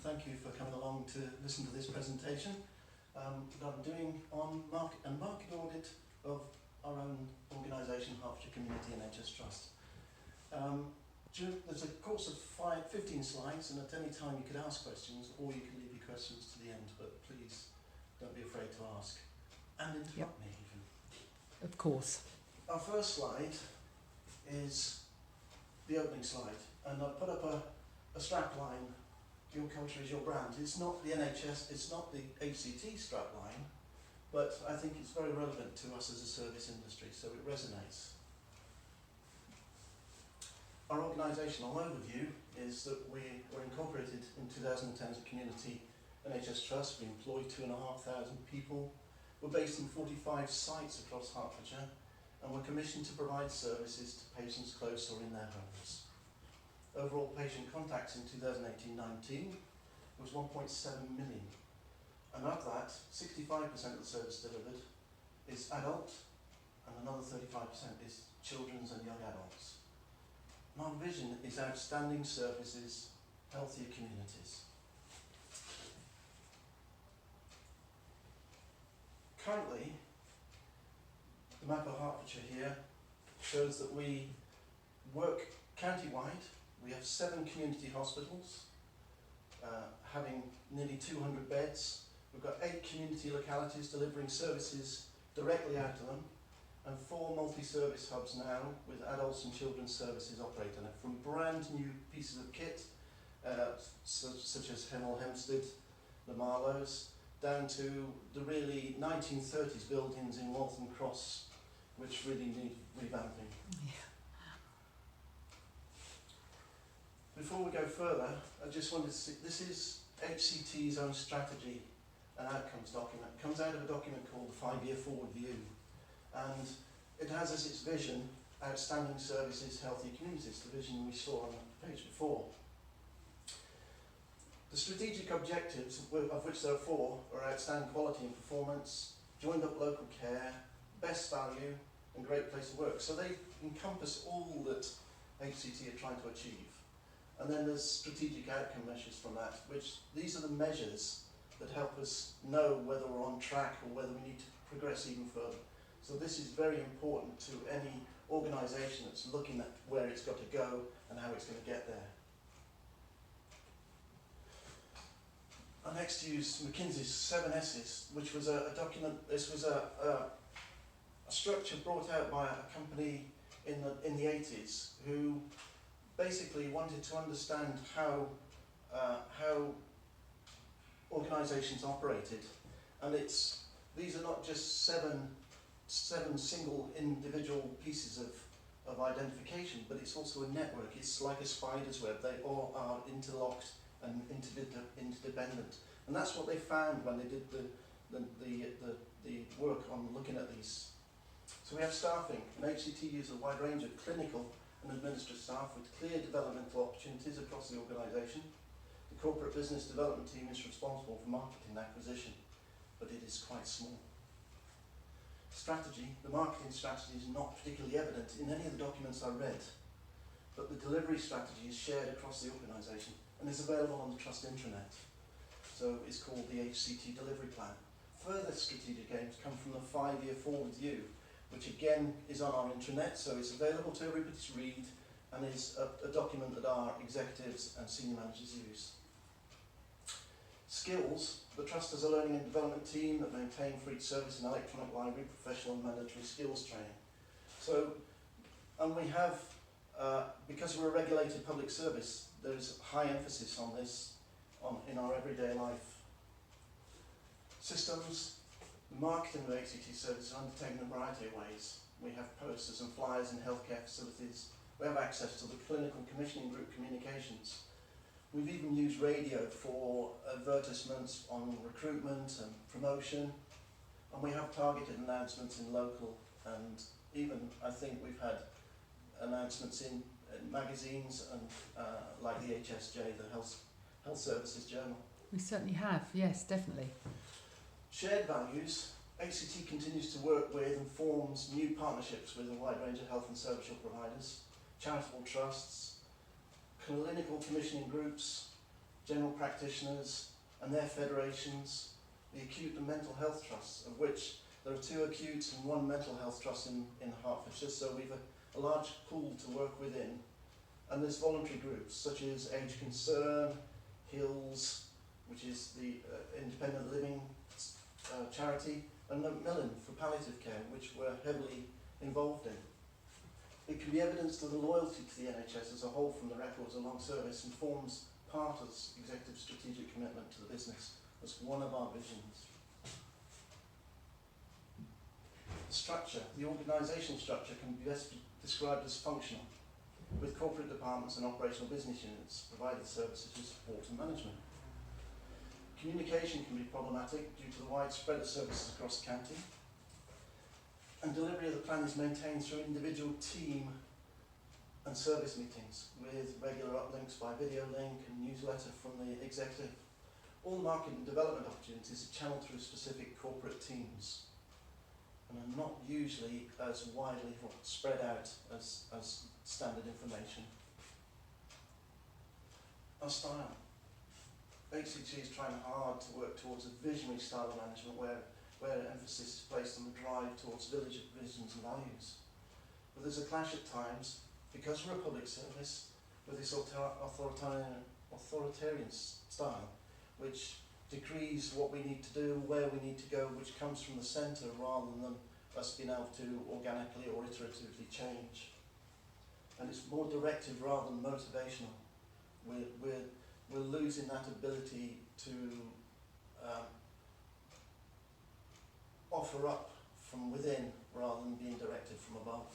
thank you for coming along to listen to this presentation that I'm doing on market audit of our own organisation, Hertfordshire Community NHS Trust. There's a course of 15 slides, and at any time you could ask questions, or you can leave your questions to the end, but please don't be afraid to ask, and interrupt me even. Of course. Our first slide is the opening slide, and I've put up a strap line. Your culture is your brand. It's not the NHS, it's not the HCT strap line, but I think it's very relevant to us as a service industry, so it resonates. Our organisational overview is that we were incorporated in 2010 as a community NHS Trust. We employ 2,500 people. We're based in 45 sites across Hertfordshire, and we're commissioned to provide services to patients close or in their homes. Overall patient contacts in 2018-19 was 1.7 million, and of that, 65% of the service delivered is adult, and another 35% is children's and young adults. And our vision is outstanding services, healthier communities. Currently, the map of Hertfordshire here shows that we work county-wide. We have 7 community hospitals, having nearly 200 beds. We've got 8 community localities delivering services directly out to them, and 4 multi-service hubs now with adults and children's services operating it, from brand new pieces of kit, such as Hemel Hempstead, the Marlows, down to the really 1930s buildings in Waltham Cross, which really need revamping. Yeah. Before we go further, I just wanted to see, this is HCT's own strategy and outcomes document. It comes out of a document called the 5-Year Forward View, and it has as its vision, outstanding services, healthy communities, the vision we saw on the page before. The strategic objectives, of which there are 4, are outstanding quality and performance, joined up local care, best value, and great place to work. So they encompass all that HCT are trying to achieve. And then there's strategic outcome measures from that, which these are the measures that help us know whether we're on track or whether we need to progress even further. So this is very important to any organisation that's looking at where it's got to go and how it's going to get there. I next used McKinsey's 7 S's, which was a document. This was a structure brought out by a company in the 80s who basically wanted to understand how organisations operated, and these are not just seven single individual pieces of identification, but it's also a network. It's like a spider's web. They all are interlocked and interdependent, and that's what they found when they did the work on looking at these. So we have staffing, and HCT uses a wide range of clinical and administrative staff with clear developmental opportunities across the organisation. The corporate business development team is responsible for marketing and acquisition, but it is quite small. Strategy, the marketing strategy is not particularly evident in any of the documents I read, but the delivery strategy is shared across the organisation and is available on the Trust intranet. So it's called the HCT Delivery Plan. Further strategic aims come from the 5-Year Forward View, which again is on our intranet, so it's available to everybody to read, and is a document that our executives and senior managers use. Skills, the Trust has a learning and development team that maintain for each service an electronic library, professional and mandatory skills training. So, and we have, because we're a regulated public service, there's high emphasis on this in our everyday life. Systems, the marketing of HCT services is undertaken in a variety of ways. We have posters and flyers in healthcare facilities. We have access to the clinical commissioning group communications. We've even used radio for advertisements on recruitment and promotion. And we have targeted announcements in local, and even I think we've had announcements in magazines and like the HSJ, the Health Services Journal. We certainly have, yes, definitely. Shared values, HCT continues to work with and forms new partnerships with a wide range of health and social providers, charitable trusts, clinical commissioning groups, general practitioners and their federations, the acute and mental health trusts, of which there are 2 acute and 1 mental health trust in Hertfordshire, so we've a large pool to work within. And there's voluntary groups such as Age Concern, Hills, which is the independent living charity, and Macmillan for palliative care, which we're heavily involved in. It can be evidence to the loyalty to the NHS as a whole from the records of long service and forms part of executive strategic commitment to the business as one of our visions. The structure, the organisational structure can be best described as functional, with corporate departments and operational business units providing services for support and management. Communication can be problematic due to the widespread of services across the county, and delivery of the plan is maintained through individual team and service meetings with regular uplinks by video link and newsletter from the executive. All market and development opportunities are channeled through specific corporate teams and are not usually as widely spread out as standard information. Our style. HCG is trying hard to work towards a visionary style of management where emphasis is placed on the drive towards village visions and values. But there's a clash at times, because we're a public service, with this authoritarian style, which decrees what we need to do, where we need to go, which comes from the centre rather than us being able to organically or iteratively change. And it's more directive rather than motivational. We're losing that ability to offer up from within rather than being directed from above.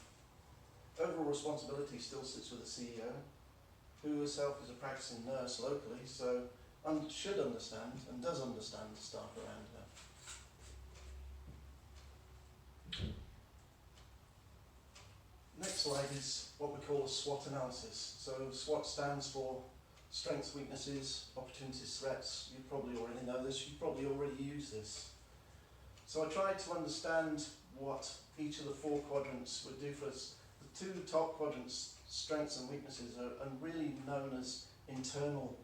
Overall responsibility still sits with the CEO, who herself is a practicing nurse locally, so should understand and does understand the staff around her. Next slide is what we call a SWOT analysis. So SWOT stands for strengths, weaknesses, opportunities, threats. You probably already know this, you probably already use this. So I tried to understand what each of the 4 quadrants would do for us. The 2 top quadrants, strengths and weaknesses, are really known as internal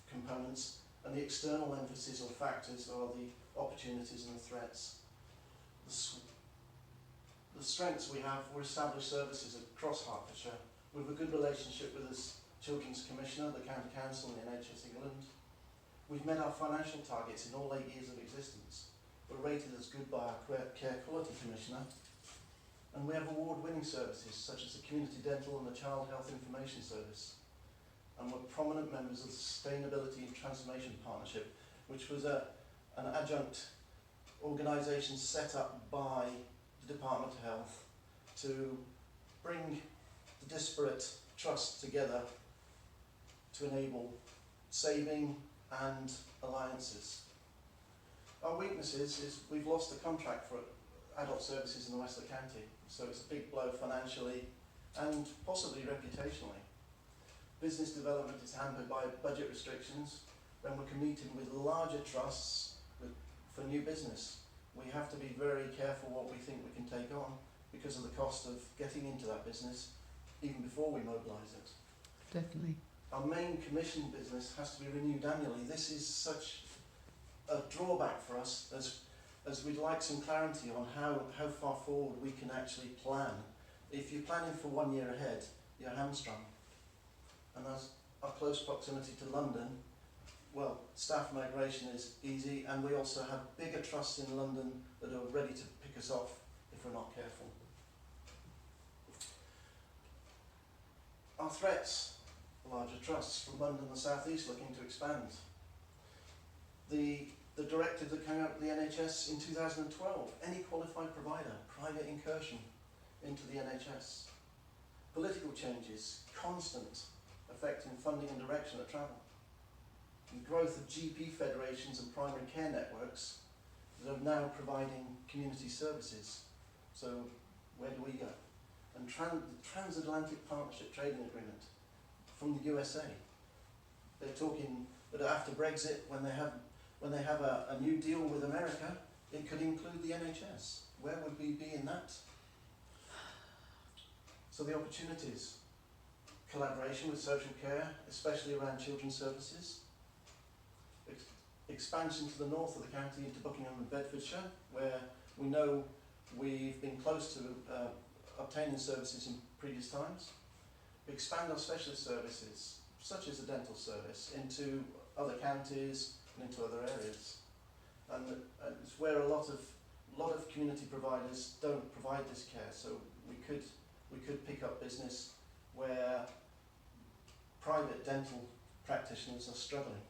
components, and the external emphasis or factors are the opportunities and the threats. The strengths we have were established services across Hertfordshire, with a good relationship with the Children's Commissioner, the County Council and the NHS England. We've met our financial targets in all 8 years of existence. We're rated as good by our Care Quality Commissioner. And we have award-winning services such as the Community Dental and the Child Health Information Service. And we're prominent members of the Sustainability and Transformation Partnership, which was an adjunct organisation set up by the Department of Health to bring the disparate trusts together to enable saving and alliances. Our weaknesses is we've lost the contract for adult services in the west of the county, so it's a big blow financially and possibly reputationally. Business development is hampered by budget restrictions when we're competing with larger trusts for new business. We have to be very careful what we think we can take on because of the cost of getting into that business even before we mobilise it. Definitely. Our main commission business has to be renewed annually. This is such a drawback for us as we'd like some clarity on how far forward we can actually plan. If you're planning for 1 year ahead, you're hamstrung. And as our close proximity to London, well, staff migration is easy, and we also have bigger trusts in London that are ready to pick us off if we're not careful. Our threats: larger trusts from London and the South East looking to expand. The directive that came out of the NHS in 2012, any qualified provider, private incursion into the NHS. Political changes, constant, affecting funding and direction of travel. The growth of GP federations and primary care networks that are now providing community services. So where do we go? And the Transatlantic Partnership Trading Agreement from the USA. They're talking that after Brexit, when they have a new deal with America, it could include the NHS. Where would we be in that? So the opportunities. collaboration with social care, especially around children's services. Expansion to the north of the county into Buckingham and Bedfordshire, where we know we've been close to obtaining services in previous times. Expand our specialist services, such as the dental service, into other counties and into other areas. And it's where a lot of community providers don't provide this care, so we could pick up business where private dental practitioners are struggling.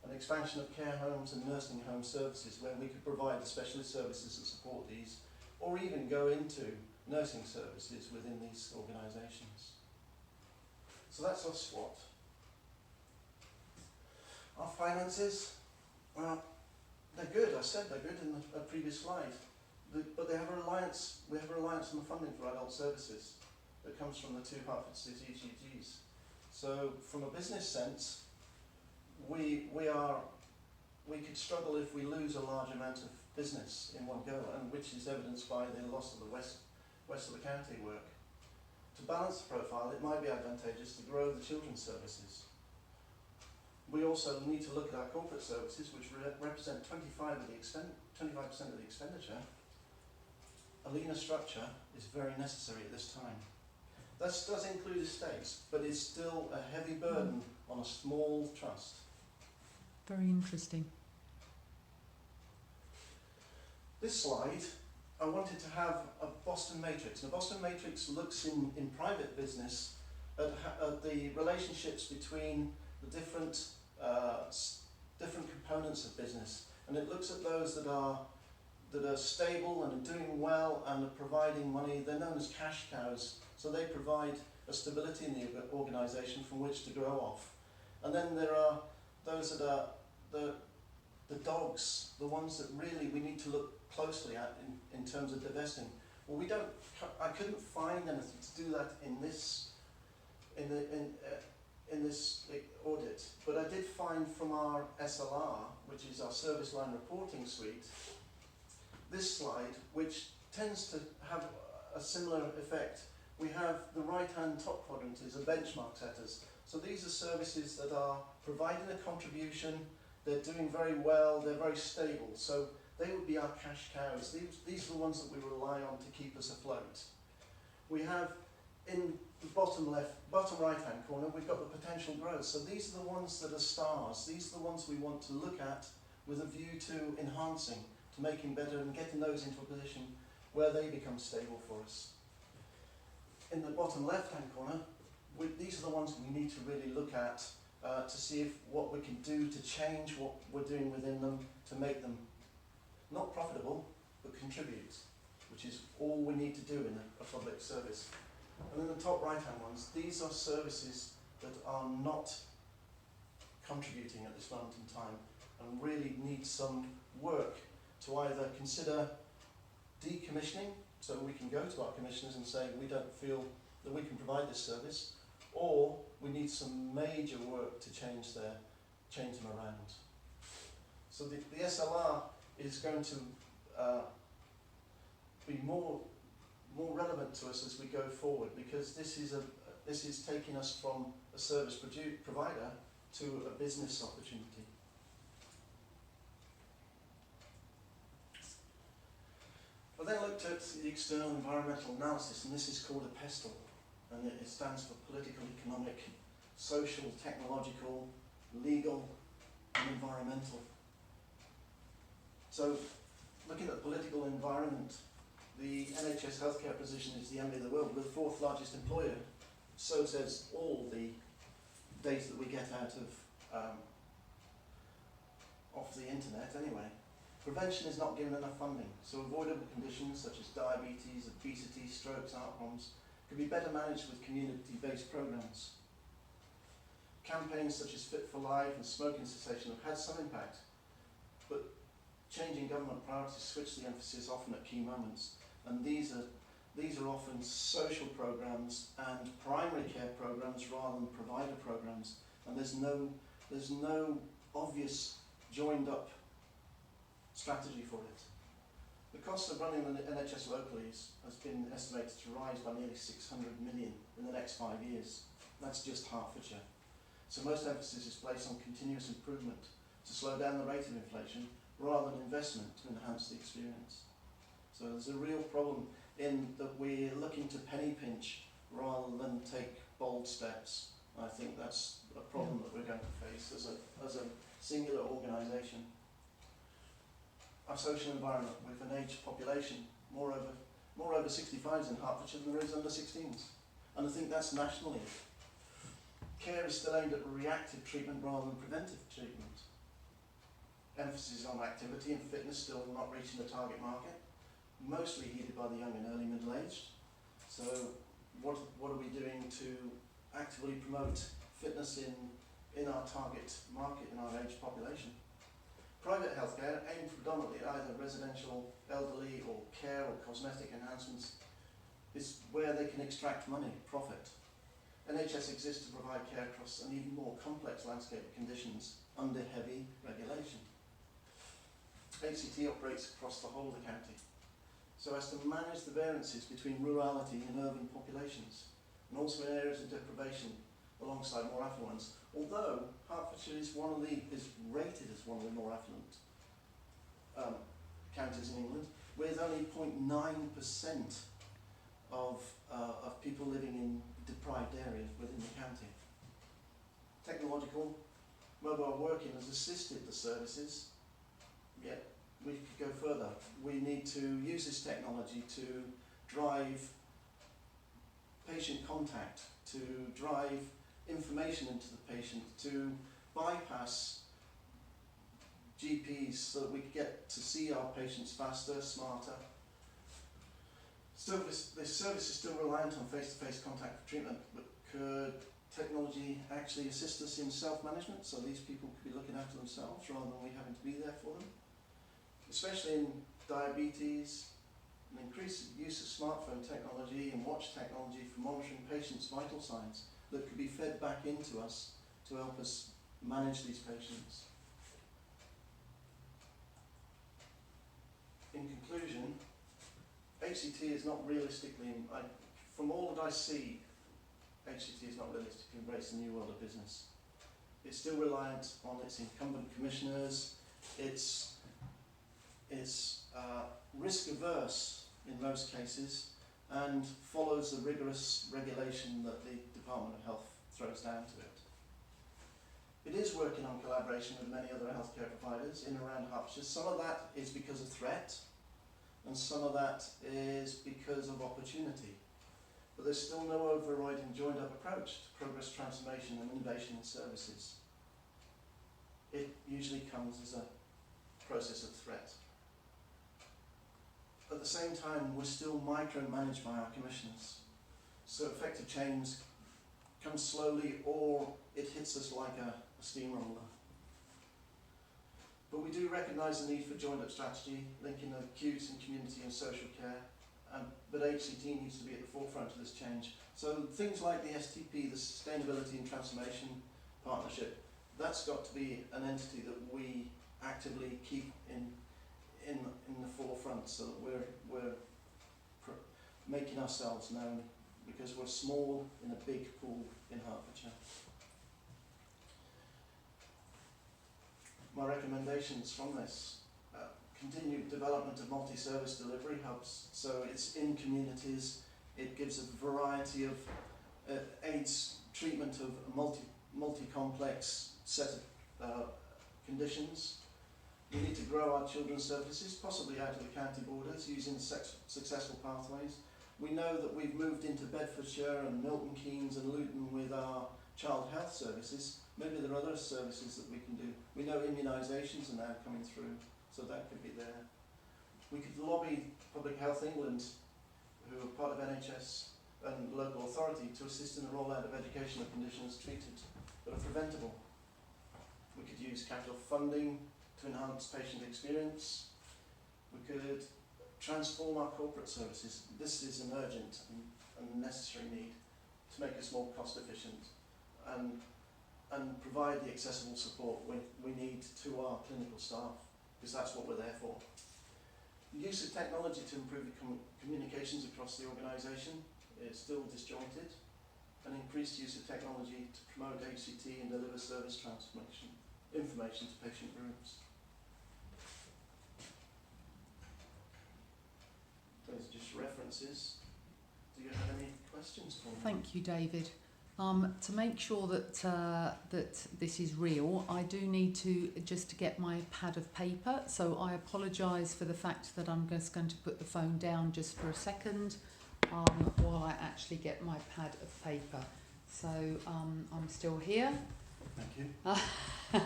An expansion of care homes and nursing home services where we could provide the specialist services that support these, or even go into nursing services within these organisations. So that's our SWOT. Our finances, well, they're good. I said they're good in the previous slide, but they have a reliance. We have a reliance on the funding for adult services that comes from the two Hertfordshire GGs. So, from a business sense, we could struggle if we lose a large amount of business in one go, and which is evidenced by the loss of the west of the county work. To balance the profile, it might be advantageous to grow the children's services. We also need to look at our corporate services, which represent 25% of the expenditure. A leaner structure is very necessary at this time. This does include estates, but it's still a heavy burden on a small trust. Very interesting. This slide, I wanted to have a Boston matrix. And a Boston matrix looks in private business at the relationships between the different components of business, and it looks at those that are stable and are doing well and are providing money. They're known as cash cows, so they provide a stability in the organisation from which to grow off. And then there are those that are the dogs, the ones that really we need to look closely at in terms of divesting. Well, I couldn't find anything to do that in this audit, but I did find from our SLR, which is our service line reporting suite, this slide, which tends to have a similar effect. We have the right-hand top quadrant is a benchmark setters. So these are services that are providing a contribution, they're doing very well, they're very stable. So they would be our cash cows. These are the ones that we rely on to keep us afloat. We have in the bottom right-hand corner, we've got the potential growth. So these are the ones that are stars. These are the ones we want to look at with a view to enhancing, to making better and getting those into a position where they become stable for us. In the bottom left-hand corner, these are the ones we need to really look at to see what we can do to change what we're doing within them to make them not profitable, but contribute, which is all we need to do in a public service. And then the top right-hand ones, these are services that are not contributing at this moment in time and really need some work to either consider decommissioning, so we can go to our commissioners and say we don't feel that we can provide this service, or we need some major work to change them around. So the SLR is going to be more relevant to us as we go forward, because this is taking us from a service provider to a business opportunity. I then looked at the external environmental analysis, and this is called a PESTEL, and it stands for political, economic, social, technological, legal, and environmental. So, looking at the political environment, the NHS healthcare position is the envy of the world. We're the fourth largest employer. So says all the data that we get out of off the internet anyway. Prevention is not given enough funding, so avoidable conditions such as diabetes, obesity, strokes, heart problems could be better managed with community-based programs. Campaigns such as Fit for Life and smoking cessation have had some impact, but changing government priorities switch the emphasis often at key moments, and these are often social programs and primary care programs rather than provider programs, and there's no obvious joined up strategy for it. The cost of running the NHS locally has been estimated to rise by nearly 600 million in the next 5 years. That's just Hertfordshire. So most emphasis is placed on continuous improvement to slow down the rate of inflation rather than investment to enhance the experience. So there's a real problem in that we're looking to penny pinch rather than take bold steps. I think that's a problem that we're going to face as a singular organisation. Our social environment with an aged population, more over 65s in Hertfordshire than there is under 16s. And I think that's nationally. Care is still aimed at reactive treatment rather than preventive treatment. Emphasis on activity and fitness still not reaching the target market, mostly heeded by the young and early middle-aged. So what are we doing to actively promote fitness in our target market, in our aged population? Private healthcare aimed predominantly at either residential, elderly or care or cosmetic enhancements is where they can extract money, profit. NHS exists to provide care across an even more complex landscape of conditions under heavy regulation. HCT operates across the whole of the county, so as to manage the variances between rurality and urban populations, and also in areas of deprivation alongside more affluent. Although Hertfordshire is rated as one of the more affluent counties in England, with only 0.9% of people living in deprived areas within the county. Technological mobile working has assisted the services, yet we could go further. We need to use this technology to drive patient contact, to drive information into the patient, to bypass GPs so that we get to see our patients faster, smarter. Still, this service is still reliant on face-to-face contact for treatment, but could technology actually assist us in self-management so these people could be looking after themselves rather than we having to be there for them? Especially in diabetes, an increased use of smartphone technology and watch technology for monitoring patients' vital signs that could be fed back into us to help us manage these patients. In conclusion, HCT is not realistically, from all that I see, HCT is not realistically embracing the new world of business. It's still reliant on its incumbent commissioners, it's risk averse in most cases, and follows the rigorous regulation that the Department of Health throws down to it. It is working on collaboration with many other healthcare providers in and around Hertfordshire. Some of that is because of threat, and some of that is because of opportunity. But there's still no overriding joined-up approach to progress, transformation and innovation in services. It usually comes as a process of threat. At the same time, we're still micromanaged by our commissioners. So effective change comes slowly or it hits us like a steamroller. But we do recognise the need for joined-up strategy, linking acute and community and social care, but HCT needs to be at the forefront of this change. So things like the STP, the Sustainability and Transformation Partnership, that's got to be an entity that we actively keep in the forefront so that we're making ourselves known, because we're small in a big pool in Hertfordshire. My recommendations from this: continued development of multi-service delivery hubs, so it's in communities, it gives a variety of aids treatment of a multi-complex set of conditions. We need to grow our children's services, possibly out of the county borders, using successful pathways. We know that we've moved into Bedfordshire and Milton Keynes and Luton with our child health services. Maybe there are other services that we can do. We know immunisations are now coming through, so that could be there. We could lobby Public Health England, who are part of NHS and local authority, to assist in the rollout of educational conditions treated that are preventable. We could use capital funding to enhance patient experience. We could transform our corporate services. This is an urgent and necessary need to make us more cost efficient and provide the accessible support we need to our clinical staff, because that's what we're there for. The use of technology to improve the communications across the organisation is still disjointed. and increased use of technology to promote HCT and deliver service transformation information to patient groups. Those are just references. Do you have any questions for me? Thank you, David. To make sure that that this is real, I do need to just get my pad of paper. So I apologise for the fact that I'm just going to put the phone down just for a second while I actually get my pad of paper. So I'm still here. Thank you.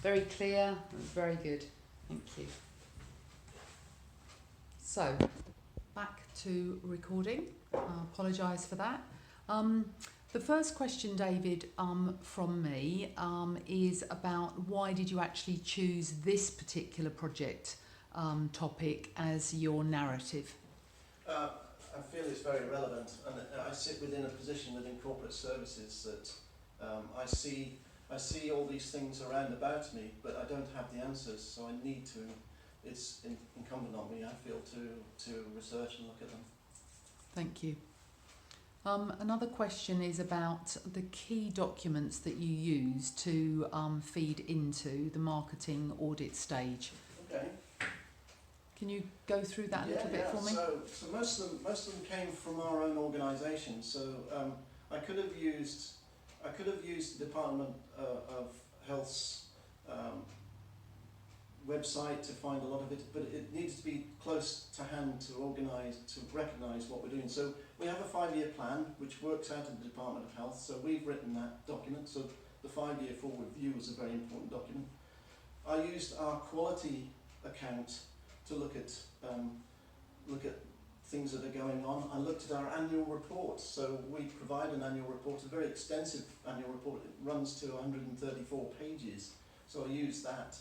Very clear, very good. Thank you. So back to recording. I apologise for that. The first question, David, from me is about why did you actually choose this particular project topic as your narrative? I feel it's very relevant, and I sit within a position within corporate services that I see all these things around about me, but I don't have the answers, so I need to. It's incumbent on me, I feel, to research and look at them. Thank you. Another question is about the key documents that you use to feed into the marketing audit stage. Okay. Can you go through that a little bit for me? So most of them came from our own organisation. So I could have used the Department of Health's website to find a lot of it, but it needs to be close to hand to recognise what we're doing. So we have a 5-year plan which works out in the Department of Health. So we've written that document. So the 5-year forward view is a very important document. I used our quality account to look at things that are going on. I looked at our annual report. So we provide an annual report, a very extensive annual report. It runs to 134 pages. So I used that.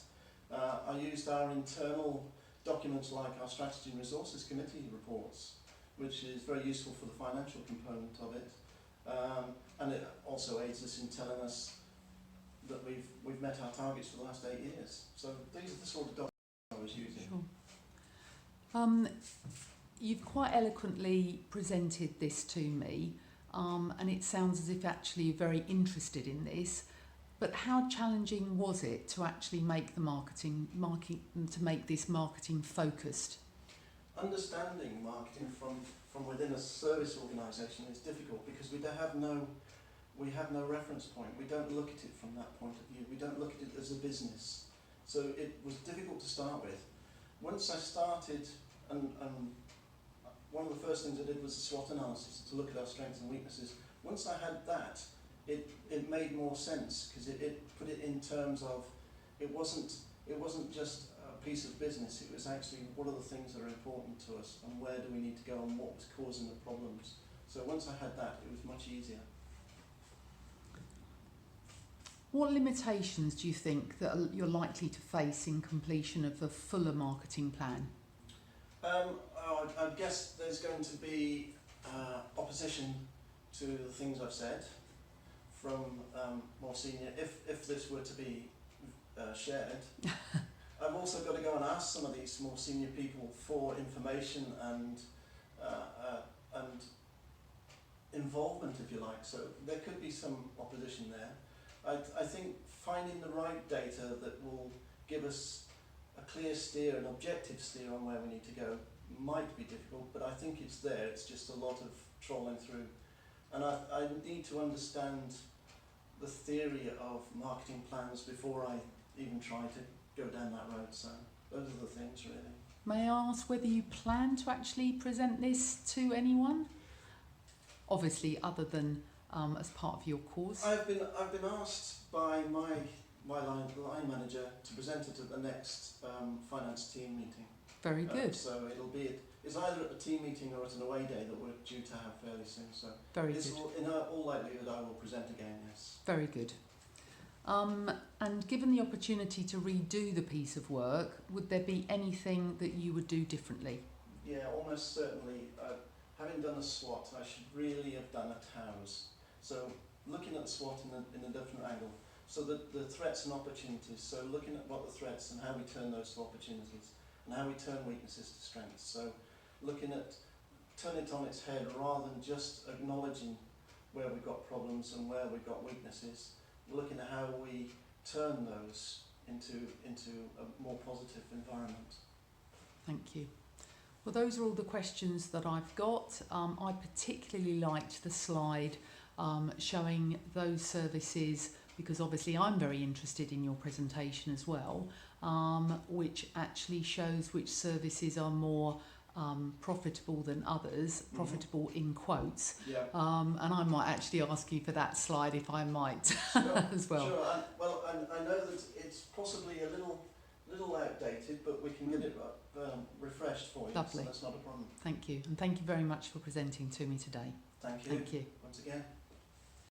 I used our internal documents like our Strategy and Resources Committee reports, which is very useful for the financial component of it. And it also aids us in telling us that we've met our targets for the last 8 years. So these are the sort of documents I was using. Sure. You've quite eloquently presented this to me, and it sounds as if actually you're very interested in this. But how challenging was it to actually make to make this marketing focused? Understanding marketing from within a service organisation is difficult because we have no reference point. We don't look at it from that point of view. We don't look at it as a business. So it was difficult to start with. Once I started, and one of the first things I did was a SWOT analysis to look at our strengths and weaknesses. Once I had that, it made more sense because it put it in terms of it wasn't just a piece of business. It was actually what are the things that are important to us and where do we need to go and what was causing the problems. So once I had that, it was much easier. What limitations do you think that you're likely to face in completion of a fuller marketing plan? I guess there's going to be opposition to the things I've said from more senior, if this were to be shared. I've also got to go and ask some of these more senior people for information and involvement, if you like. So there could be some opposition there. I think finding the right data that will give us a clear steer, an objective steer on where we need to go might be difficult, but I think it's there. It's just a lot of trawling through. And I need to understand the theory of marketing plans before I even try to go down that road. So those are the things, really. May I ask whether you plan to actually present this to anyone? Obviously, other than as part of your course. I've been asked by my line manager to present it at the next finance team meeting. Very good. So it's either at the team meeting or at an away day that we're due to have fairly soon. So very good. In all likelihood, I will present again. Yes. Very good. And given the opportunity to redo the piece of work, would there be anything that you would do differently? Yeah, almost certainly. Having done a SWOT, I should really have done a TOWS. So looking at the SWOT in a different angle. So the threats and opportunities. So looking at what the threats and how we turn those to opportunities and how we turn weaknesses to strengths. So looking at turn it on its head rather than just acknowledging where we've got problems and where we've got weaknesses, looking at how we turn those into a more positive environment. Thank you. Well, those are all the questions that I've got. I particularly liked the slide showing those services, because obviously I'm very interested in your presentation as well, which actually shows which services are more profitable than others, profitable in quotes. Yeah. And I might actually ask you for that slide if I might Sure, as well. Sure. I know that it's possibly a little outdated, but we can get it refreshed for you. Lovely. So that's not a problem. Thank you. And thank you very much for presenting to me today. Thank you. Thank you. Once again.